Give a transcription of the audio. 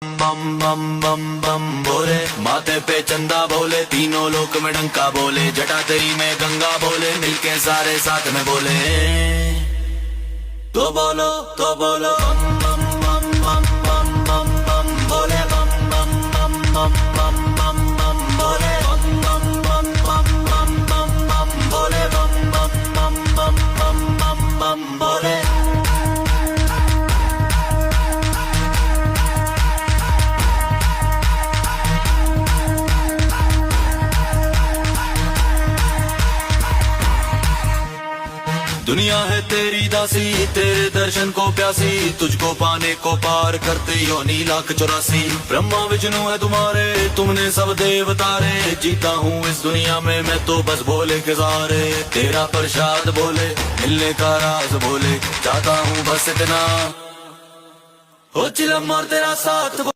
बम बम बम बम बोले, माथे पे चंदा बोले, तीनों लोक में डंका बोले, जटा तेरी में गंगा बोले, मिलके सारे साथ में बोले। तो बोलो बम बम बम बम बम बम बम बोले, बम बम बम बम बम बम बम बोले, बम बम बम बम बम बम बम बोले, बम बम बम बम बम बम बम बोले। दुनिया है तेरी दासी, तेरे दर्शन को प्यासी, तुझको पाने को पार करते योनी लाख 84। ब्रह्मा विष्णु है तुम्हारे, तुमने सब देवतारे, जीता हूँ इस दुनिया में मैं तो बस बोले के सहारे। तेरा प्रसाद बोले, मिलने का राज बोले, चाहता हूँ बस इतना हो चिलम और तेरा साथ।